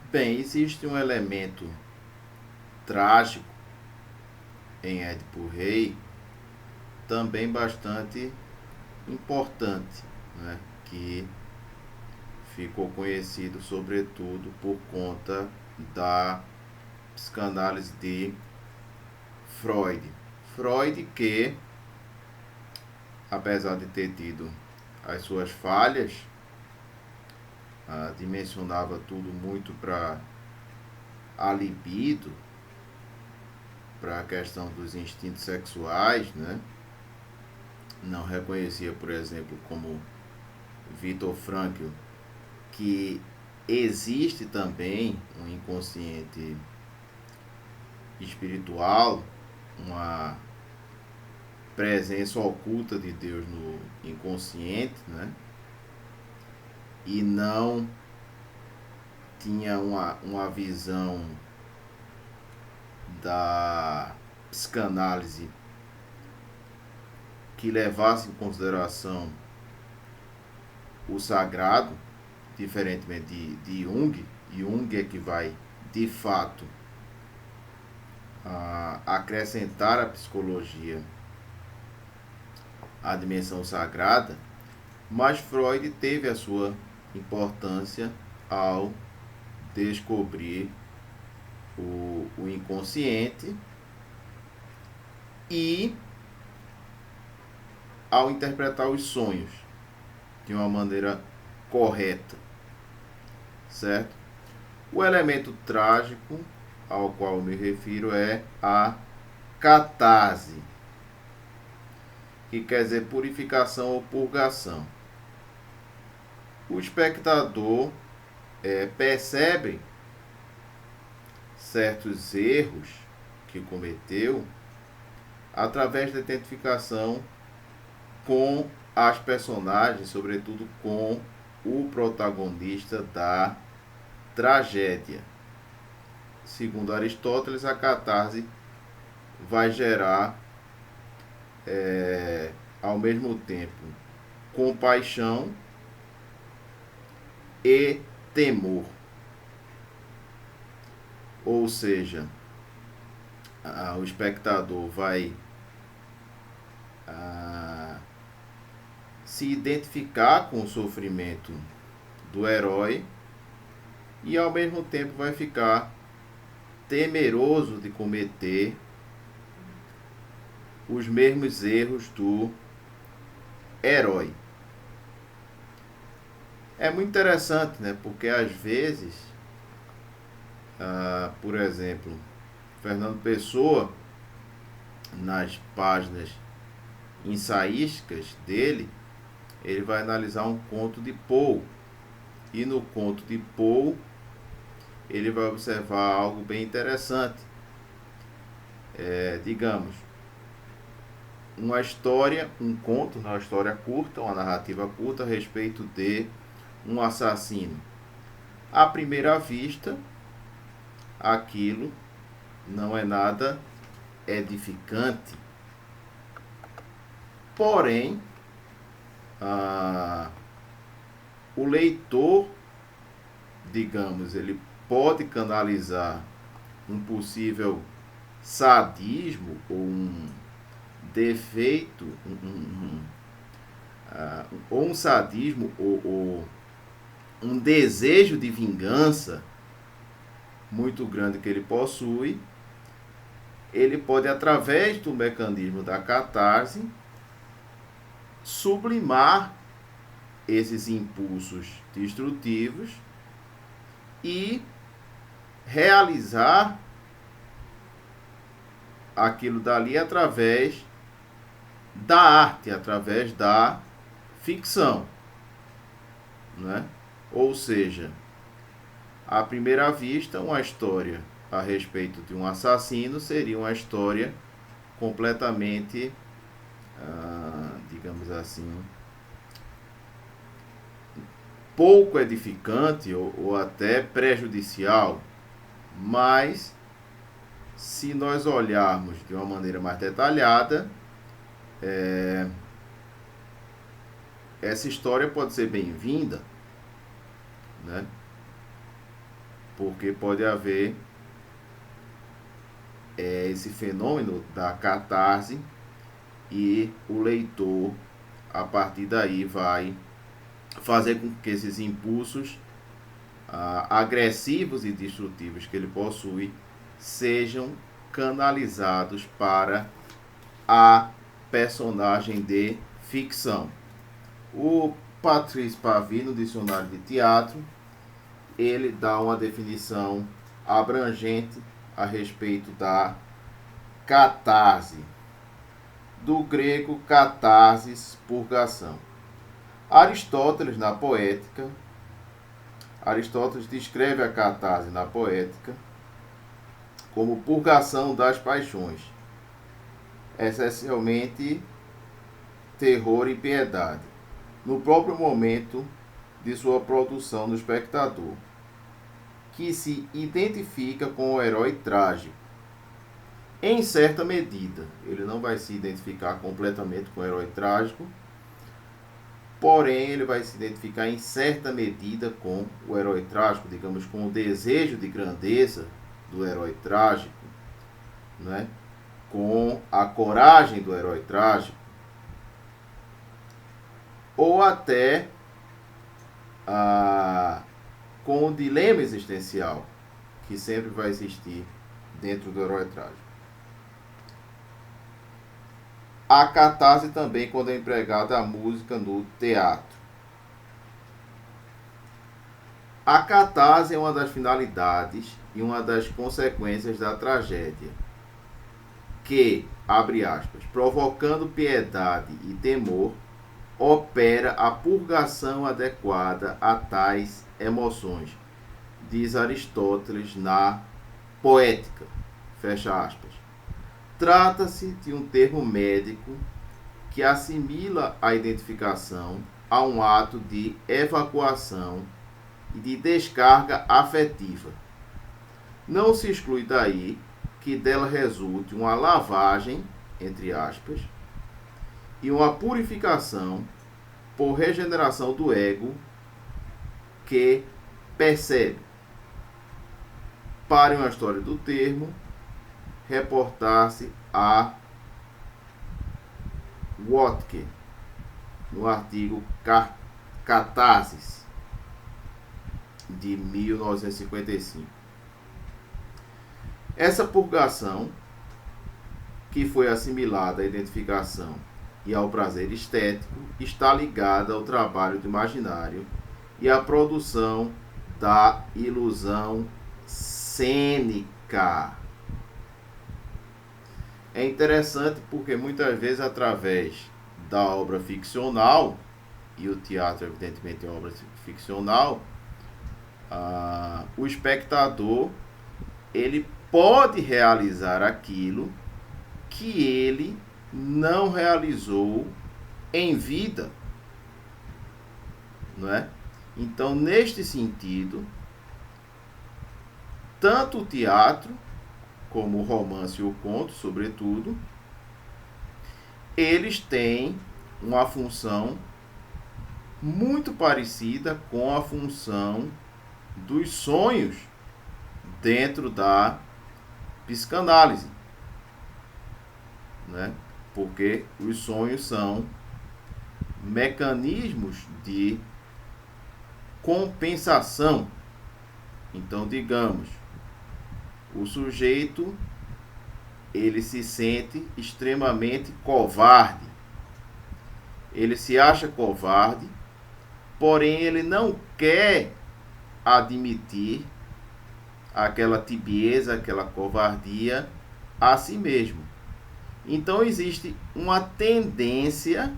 Bem, existe um elemento trágico em Édipo Rei, também bastante importante, né? Que ficou conhecido sobretudo por conta da psicanálise de Freud. Freud que, apesar de ter tido as suas falhas, dimensionava tudo muito para a libido, para a questão dos instintos sexuais, né? Não reconhecia, por exemplo, como Viktor Frankl, que existe também um inconsciente espiritual, uma presença oculta de Deus no inconsciente, né? E não tinha uma visão da psicanálise que levasse em consideração o sagrado, diferentemente de Jung. Jung é que vai, de fato, acrescentar à psicologia a dimensão sagrada, mas Freud teve a sua importância ao descobrir o inconsciente e ao interpretar os sonhos de uma maneira correta, certo? O elemento trágico ao qual eu me refiro é a catarse, que quer dizer purificação ou purgação. O espectador percebe certos erros que cometeu através da identificação com as personagens, sobretudo com o protagonista da tragédia. Segundo Aristóteles, a catarse vai gerar, ao mesmo tempo, compaixão e temor. Ou seja, o espectador vai se identificar com o sofrimento do herói e ao mesmo tempo vai ficar temeroso de cometer os mesmos erros do herói. É muito interessante, né? Porque às vezes, por exemplo, Fernando Pessoa, nas páginas ensaísticas dele, ele vai analisar um conto de Poe. E no conto de Poe, ele vai observar algo bem interessante. Digamos, uma história, um conto, uma história curta, uma narrativa curta a respeito de um assassino. À primeira vista, aquilo não é nada edificante. Porém, o leitor, digamos, ele pode canalizar um possível sadismo ou um defeito, ou um sadismo ou um desejo de vingança muito grande que ele possui. Ele pode, através do mecanismo da catarse, sublimar esses impulsos destrutivos e realizar aquilo dali através da arte, através da ficção, né? Ou seja, à primeira vista, uma história a respeito de um assassino seria uma história completamente, digamos assim, pouco edificante ou até prejudicial, mas se nós olharmos de uma maneira mais detalhada, essa história pode ser bem-vinda, né? porque pode haver esse fenômeno da catarse e o leitor, a partir daí, vai fazer com que esses impulsos agressivos e destrutivos que ele possui sejam canalizados para a personagem de ficção. O Patrice Pavis, no dicionário de teatro, ele dá uma definição abrangente a respeito da catarse, do grego catarsis, purgação. Aristóteles, na Poética, Aristóteles descreve a catarse na Poética como purgação das paixões, essencialmente terror e piedade, no próprio momento de sua produção no espectador, que se identifica com o herói trágico. Em certa medida, ele não vai se identificar completamente com o herói trágico, porém ele vai se identificar em certa medida com o herói trágico, digamos, com o desejo de grandeza do herói trágico, né? Com a coragem do herói trágico, ou até com o dilema existencial que sempre vai existir dentro do herói trágico. A catarse também quando é empregada a música no teatro. A catarse é uma das finalidades e uma das consequências da tragédia, que, abre aspas, provocando piedade e temor, opera a purgação adequada a tais emoções, diz Aristóteles na Poética, fecha aspas. Trata-se de um termo médico que assimila a identificação a um ato de evacuação e de descarga afetiva. Não se exclui daí que dela resulte uma lavagem, entre aspas, e uma purificação por regeneração do ego que percebe. Para uma história do termo, reportar-se a Watke, no artigo Catarsis, de 1955. Essa purgação, que foi assimilada à identificação e ao prazer estético, está ligada ao trabalho do imaginário e à produção da ilusão cênica. É interessante porque muitas vezes através da obra ficcional, e o teatro evidentemente é uma obra ficcional, o espectador ele pode realizar aquilo que ele não realizou em vida, não é? Então, neste sentido, tanto o teatro como o romance e o conto, sobretudo, eles têm uma função muito parecida com a função dos sonhos dentro da psicanálise, né? Porque os sonhos são mecanismos de compensação. Então, digamos, o sujeito ele se sente extremamente covarde. Ele se acha covarde, porém ele não quer admitir aquela tibieza, aquela covardia a si mesmo. Então existe uma tendência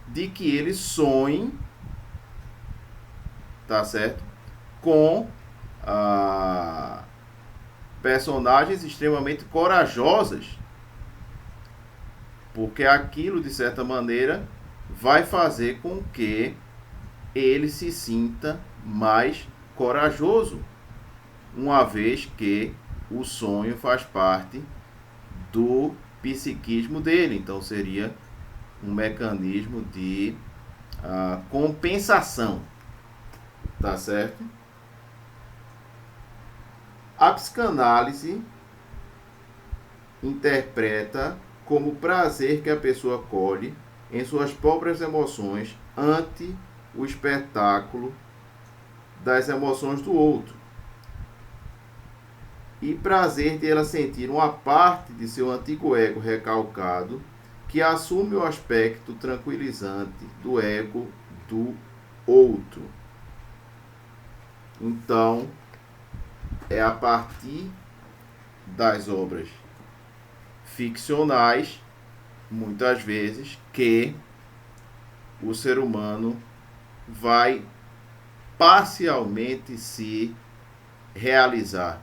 de que ele sonhe, tá certo? Com personagens extremamente corajosas, porque aquilo, de certa maneira, vai fazer com que ele se sinta mais corajoso, uma vez que o sonho faz parte do psiquismo dele. Então seria um mecanismo de compensação, tá certo? A psicanálise interpreta como prazer que a pessoa colhe em suas próprias emoções ante o espetáculo das emoções do outro. E prazer de ela sentir uma parte de seu antigo ego recalcado que assume o aspecto tranquilizante do ego do outro. Então, é a partir das obras ficcionais, muitas vezes, que o ser humano vai parcialmente se realizar.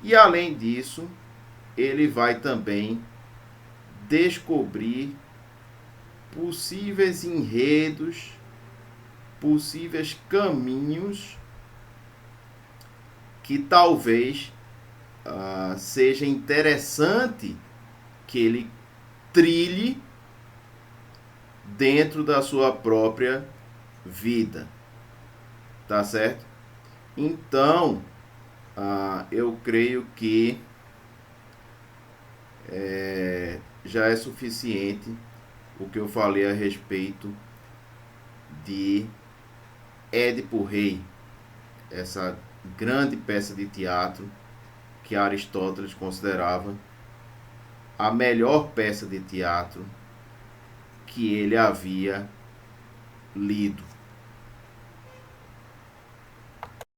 E além disso, ele vai também descobrir possíveis enredos, possíveis caminhos que talvez seja interessante que ele trilhe dentro da sua própria vida, tá certo? Então, eu creio que já é suficiente o que eu falei a respeito de Édipo Rei, essa grande peça de teatro que Aristóteles considerava a melhor peça de teatro que ele havia lido.